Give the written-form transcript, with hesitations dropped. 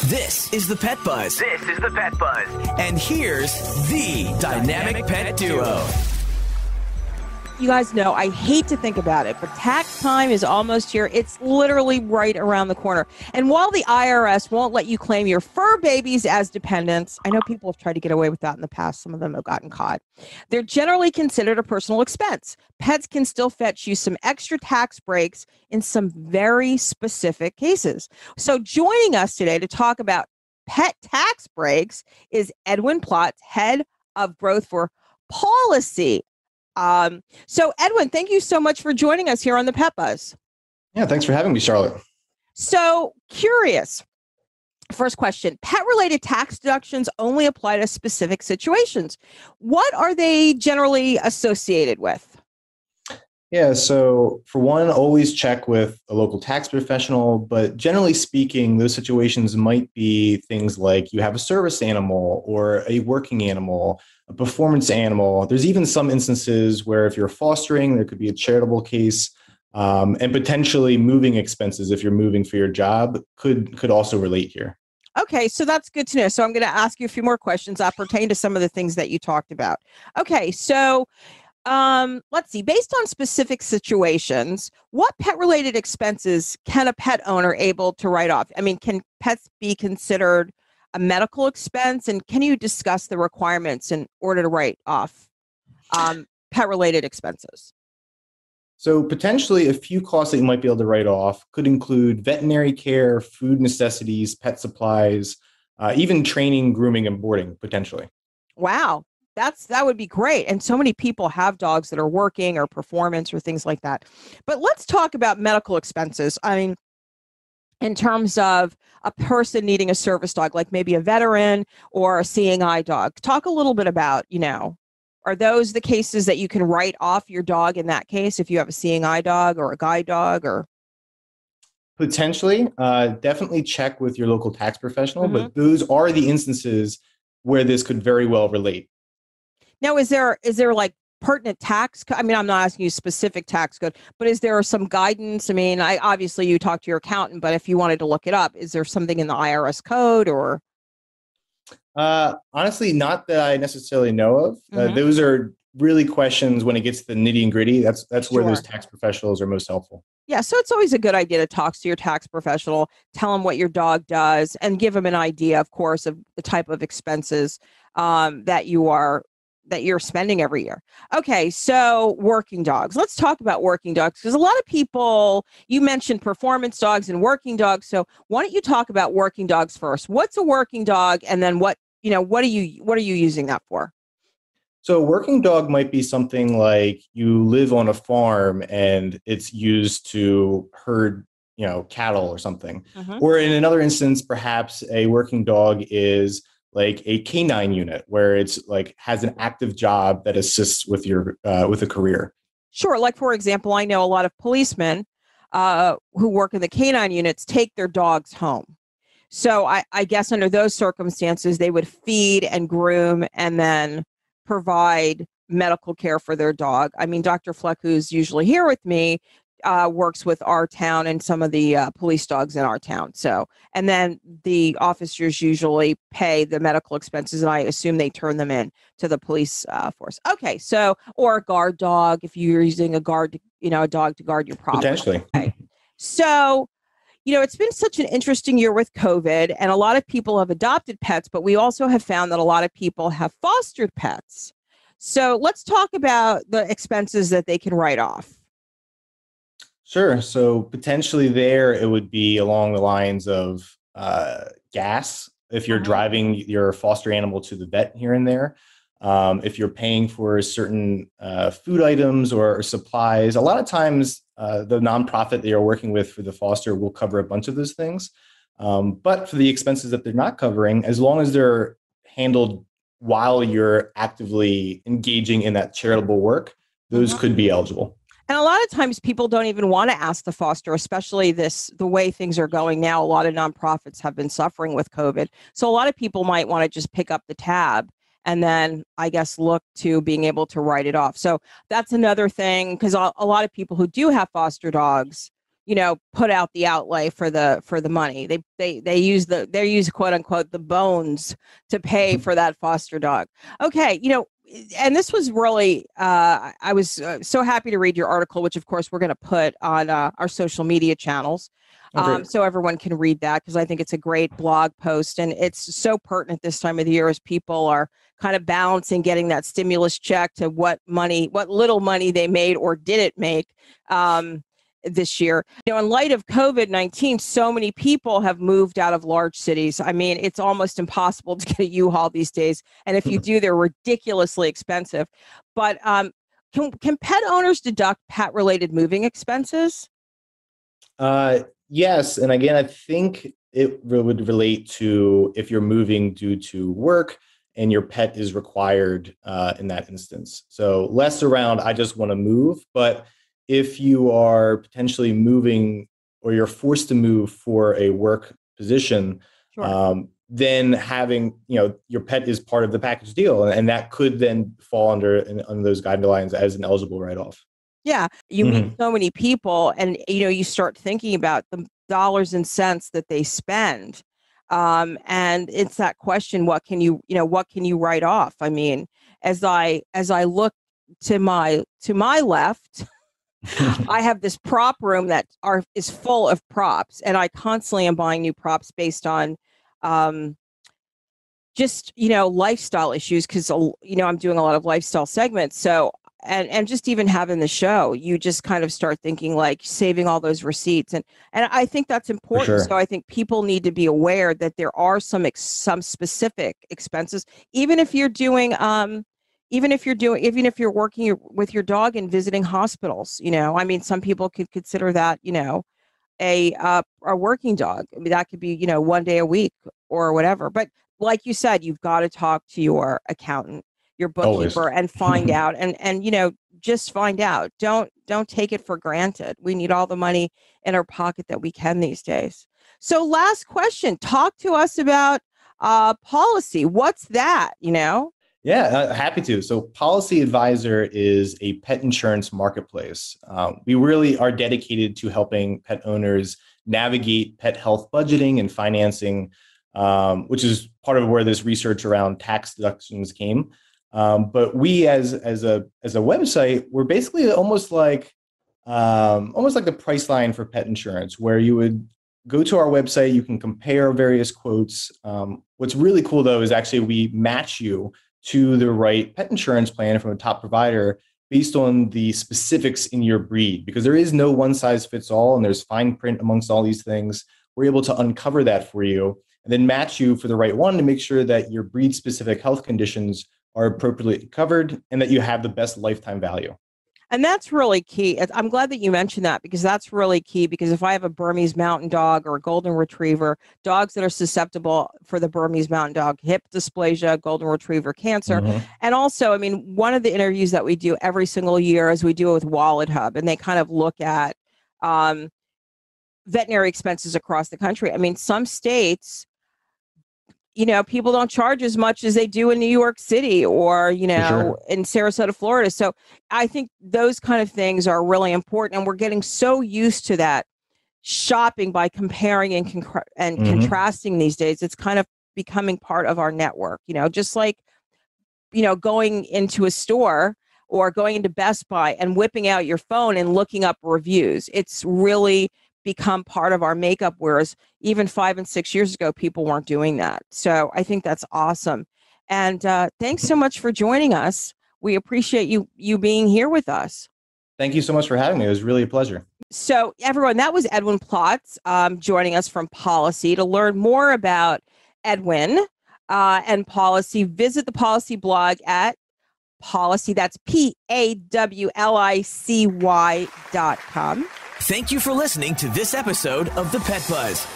This is the Pet Buzz. This is the Pet Buzz. And here's the Dynamic Pet Duo. You guys know I hate to think about it, but tax time is almost here. It's literally right around the corner. And while the IRS won't let you claim your fur babies as dependents, I know people have tried to get away with that in the past. Some of them have gotten caught. They're generally considered a personal expense. Pets can still fetch you some extra tax breaks in some very specific cases. So joining us today to talk about pet tax breaks is Edwin Plotz, head of growth for policy. So Edwin, thank you so much for joining us here on the Pet Buzz. Yeah, thanks for having me, Charlotte. So curious. First question, pet-related tax deductions only apply to specific situations. What are they generally associated with? Yeah, so for one, always check with a local tax professional, but generally speaking, those situations might be things like you have a service animal or a working animal, a performance animal. There's even some instances where if you're fostering, there could be a charitable case, and potentially moving expenses if you're moving for your job could also relate here. Okay, so that's good to know. So I'm going to ask you a few more questions that pertain to some of the things that you talked about. Okay, so let's see, based on specific situations, what pet-related expenses can a pet owner able to write off? I mean, can pets be considered a medical expense? And can you discuss the requirements in order to write off pet-related expenses? So potentially a few costs that you might be able to write off could include veterinary care, food necessities, pet supplies, even training, grooming, and boarding, potentially. Wow. That would be great. And so many people have dogs that are working or performance or things like that. But let's talk about medical expenses. I mean, in terms of a person needing a service dog, like maybe a veteran or a seeing eye dog. Talk a little bit about, are those the cases that you can write off your dog in that case if you have a seeing eye dog or a guide dog or? Potentially, definitely check with your local tax professional, but those are the instances where this could very well relate. Now, is there like pertinent tax? I mean, I'm not asking you specific tax code, but is there some guidance? I mean, obviously you talk to your accountant, but if you wanted to look it up, is there something in the IRS code or? Honestly, not that I necessarily know of. Those are really questions when it gets to the nitty and gritty. That's where those tax professionals are most helpful. Yeah, so it's always a good idea to talk to your tax professional, tell them what your dog does, and give them an idea, of course, of the type of expenses that you're spending every year. Okay, so working dogs. Let's talk about working dogs because a lot of people, you mentioned performance dogs and working dogs. So why don't you talk about working dogs first? What's a working dog, and then what are you using that for? So a working dog might be something like you live on a farm and it's used to herd, cattle or something. Or in another instance, perhaps a working dog is like a canine unit where it's like has an active job that assists with your with a career. Sure. Like, for example, I know a lot of policemen who work in the canine units take their dogs home. So I guess under those circumstances, they would feed and groom and then provide medical care for their dog. I mean, Dr. Fleck, who's usually here with me, works with our town and some of the police dogs in our town. So, and then the officers usually pay the medical expenses, and I assume they turn them in to the police force. Okay, so, or a guard dog if you're using a dog to guard your property. Potentially. Okay. So, it's been such an interesting year with COVID, and a lot of people have adopted pets, but we also have found that a lot of people have fostered pets. So let's talk about the expenses that they can write off. Sure. So potentially there, it would be along the lines of gas. If you're driving your foster animal to the vet here and there, if you're paying for certain food items or supplies, a lot of times the nonprofit that you're working with for the foster will cover a bunch of those things. But for the expenses that they're not covering, as long as they're handled while you're actively engaging in that charitable work, those could be eligible. And a lot of times people don't even want to ask the foster, especially the way things are going now. A lot of nonprofits have been suffering with COVID. So a lot of people might want to just pick up the tab and then, I guess, look to being able to write it off. So that's another thing, because a lot of people who do have foster dogs put out the outlay for the money. They use quote unquote the bones to pay for that foster dog. Okay, and this was really I was so happy to read your article, which of course we're going to put on our social media channels. So everyone can read that, because I think it's a great blog post, and it's so pertinent this time of the year as people are kind of balancing getting that stimulus check to what little money they made or didn't make this year. In light of COVID-19, so many people have moved out of large cities. I mean, it's almost impossible to get a U-Haul these days, and if you do, they're ridiculously expensive. But can pet owners deduct pet-related moving expenses? Yes. And again, I think it would relate to if you're moving due to work and your pet is required in that instance. So less around, I just want to move. But if you are potentially moving or you're forced to move for a work position, sure. Then having, your pet is part of the package deal. And that could then fall under those guidelines as an eligible write-off. Yeah, you meet so many people, and you start thinking about the dollars and cents that they spend, and it's that question: what can you write off? I mean, as I look to my left, I have this prop room that is full of props, and I constantly am buying new props based on just lifestyle issues, because I'm doing a lot of lifestyle segments, so. And just even having the show, you just kind of start thinking like saving all those receipts. And I think that's important. Sure. So I think people need to be aware that there are some specific expenses, even if you're working with your dog and visiting hospitals, I mean, some people could consider that, a working dog. I mean, that could be, one day a week or whatever. But like you said, you've got to talk to your accountant, your bookkeeper, and find out and just find out. Don't take it for granted. We need all the money in our pocket that we can these days. So last question, talk to us about Policy. What's that? Yeah, happy to. So Policy Advisor is a pet insurance marketplace. We really are dedicated to helping pet owners navigate pet health budgeting and financing, which is part of where this research around tax deductions came. But we, as a website, we're basically almost like the price line for pet insurance, where you would go to our website, you can compare various quotes. What's really cool though is actually we match you to the right pet insurance plan from a top provider based on the specifics in your breed, because there is no one size fits all, and there's fine print amongst all these things. We're able to uncover that for you and then match you for the right one to make sure that your breed specific health conditions are appropriately covered and that you have the best lifetime value. And that's really key. I'm glad that you mentioned that, because that's really key. Because if I have a Burmese mountain dog or a golden retriever, dogs that are susceptible for the Burmese mountain dog, hip dysplasia, golden retriever cancer. And also, I mean, one of the interviews that we do every single year is we do it with Wallet Hub, and they kind of look at veterinary expenses across the country. I mean, some states, people don't charge as much as they do in New York City or, in Sarasota, Florida. So I think those kind of things are really important. And we're getting so used to that shopping by comparing and contrasting these days. It's kind of becoming part of our network, just like, going into a store or going into Best Buy and whipping out your phone and looking up reviews. It's really become part of our makeup, whereas even 5 and 6 years ago, people weren't doing that. So I think that's awesome. And thanks so much for joining us. We appreciate you being here with us. Thank you so much for having me. It was really a pleasure. So everyone, that was Edwin Plotz joining us from Policy. To learn more about Edwin and Policy, visit the Policy blog at Policy. That's PAWLICY.com. Thank you for listening to this episode of The Pet Buzz.